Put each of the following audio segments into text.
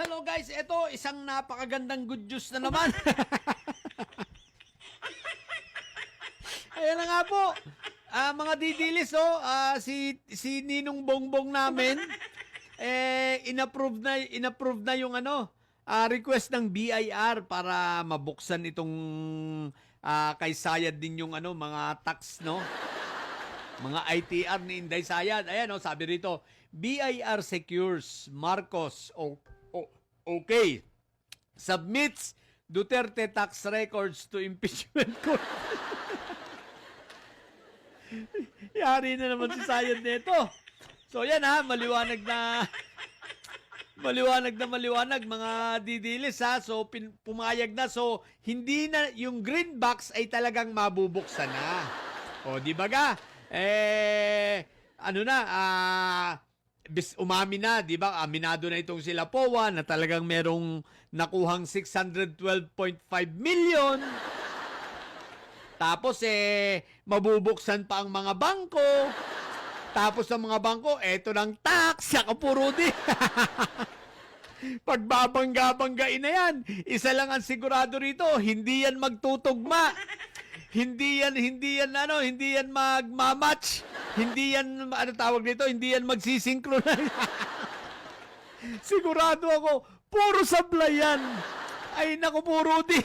Hello guys, ito isang napakagandang good news na naman. Ayan na nga po. Mga didilis, si Ninong Bongbong namin, inapprove na yung request ng BIR para mabuksan itong kay Sayad din yung mga tax, no? Mga ITR ni Inday Sayad. Ayan, sabi rito, BIR secures Marcos okay. Submits Duterte tax records to impeachment court. Yari na naman si Sayad nito. So yan maliwanag na mga didilis So pumayag na. So hindi na yung green box ay talagang mabubuksan na. O di ba ga? Umami na, di ba? Aminado na itong sila POA na talagang merong nakuhang 612.5 million. Tapos mabubuksan pa ang mga bangko. Tapos ang mga bangko, eto ng tax, saka puro din. Pagbabangga-banggain na yan. Isa lang ang sigurado rito, hindi yan magtutugma. Hindi yan magmamatch. Hindi yan, hindi yan magsisynchronize. Sigurado ako, puro sablay yan. Ay, naku, puro din.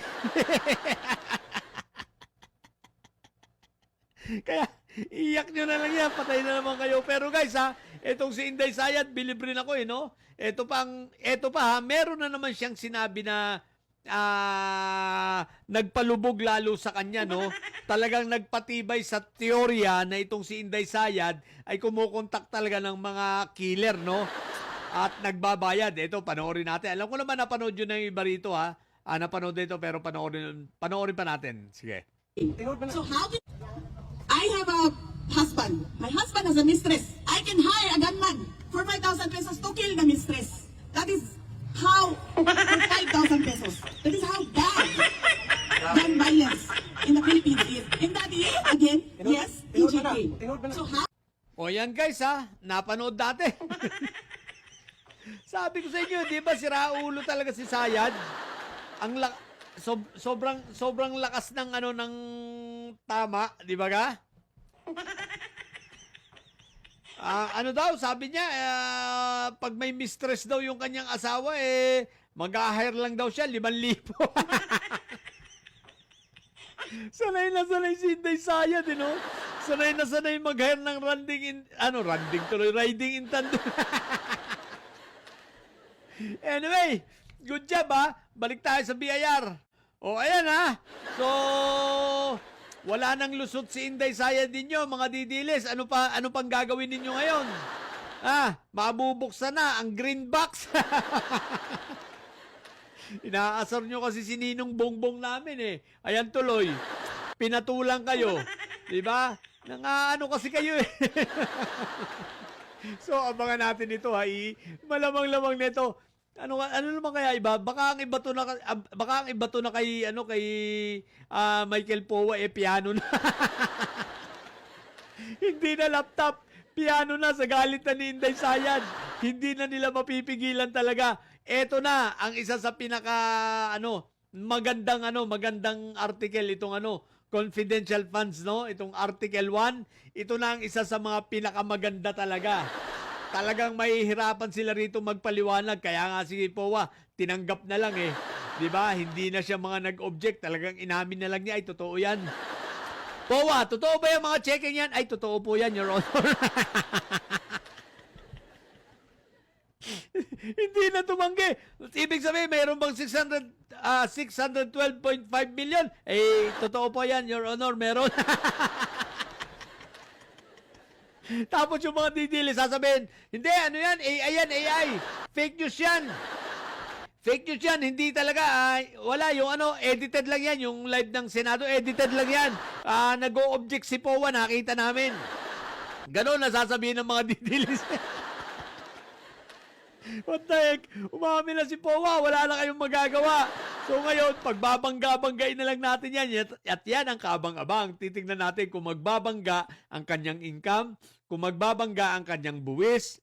Kaya, iyak nyo na lang yan. Patay na naman kayo. Pero guys, etong si Inday Sayad, bilib rin ako no? Eto pa, meron na naman siyang sinabi na nagpalubog lalo sa kanya, no? Talagang nagpatibay sa teorya na itong si Inday Sayad ay kumukontak talaga ng mga killer, no? At nagbabayad. Ito, panoorin natin. Alam ko naman napanood yun ng iba rito, napanood ito, pero panoorin pa natin. Sige. So how did I have a husband. My husband has a mistress. I can hire a gunman for 5,000 pesos to kill the mistress. That is how, for 5,000 pesos. That is how bad gun violence in the Philippines is. And that is, again, yes, PGK. So how? O yan guys, napanood dati. Sabi ko sa inyo, di ba siraulo talaga si Sayad? Ang sobrang lakas ng ng tama, di ba ga? Sabi niya, pag may mistress daw yung kanyang asawa, mag-hire lang daw siya, 5,000. Sanay na sanay si Inday Sayad, no? Sanay na sanay mag-hire ng riding in tandem. Anyway, good job Balik tayo sa BIR. O, ayan So, wala nang lusot si Inday Sayad ninyo, mga didilis. Ano pang gagawin ninyo ngayon? Mabubuksan na ang green box. Inaasar nyo kasi si Ninong Bongbong namin Ayan tuloy. Pinatulang kayo. Diba? Kasi kayo So, abangan natin ito malamang-lamang nito. Ano naman kaya iba? Baka ang iba to na kay Michael Powa piano na. Hindi na laptop, piano na sa galit na ni Inday Sayad. Hindi na nila mapipigilan talaga. Eto na ang isa sa pinaka magandang article itong confidential funds, no? Itong Article 1, ito na ang isa sa mga pinakamaganda talaga. Talagang mahihirapan sila rito magpaliwanag. Kaya nga si POA, tinanggap na lang 'Di ba? Hindi na siya mga nag-object. Talagang inamin na lang niya, ay totoo yan. POA, totoo ba yung mga checking yan? Ay, totoo po yan, Your Honor. Hindi na tumanggi. Ibig sabihin, mayroon bang 612.5 million? Totoo po yan, Your Honor, meron. Tapos yung mga didili, sasabihin, hindi, yan? AI yan, AI. Fake news yan. Fake news yan, hindi talaga. Wala, yung edited lang yan. Yung live ng Senado, edited lang yan. Nag-o-object si POA, nakita namin. Ganon na sasabihin ng mga didilis. What the heck? Umami na si POA, wala na kayong magagawa. So ngayon, pagbabangga-banggain na lang natin yan. At yan ang kaabang-abang. Titignan natin kung magbabangga ang kanyang income, kung magbabangga ang kanyang buwis,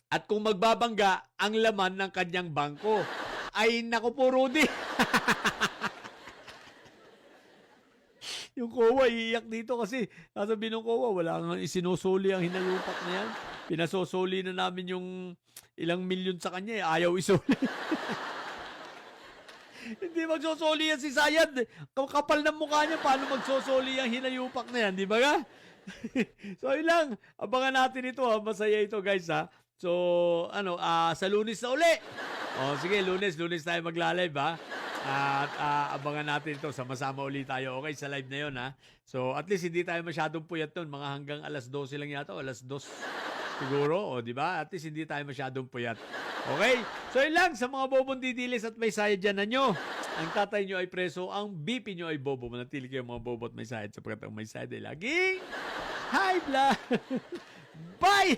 At kung magbabangga ang laman ng kanyang bangko. Ay naku po, Rudy. Yung COA iiyak dito kasi sasabihin ng COA, wala nga isinusuli ang hinayupak na yan. Pinasosoli na namin yung ilang milyon sa kanya, ayaw isuli. Hindi magsosoli yan si Sayad. Kapal ng mukha niya, paano magsosoli ang hinayupak na yan, di ba nga? So, yun lang. Abangan natin ito, ha. Masaya ito, guys, ha. So, sa Lunes na uli. Sige, Lunes tayo magla-live, ha. At abangan natin ito. Sama-sama ulit tayo. Okay, sa live na yun, ha. So, at least hindi tayo masyadong puyat nun. Mga hanggang alas 12 lang yata. Alas 2 siguro. Di ba? At least hindi tayo masyadong puyat. Okay? So, yun lang. Sa mga bobong didilis at may sayad dyan na nyo. Ang tatay nyo ay preso. Ang BP nyo ay bobo. Manatili kayo mga bobo at may sayad. Sapagkat ang may sayad ay laging high blood. Bye!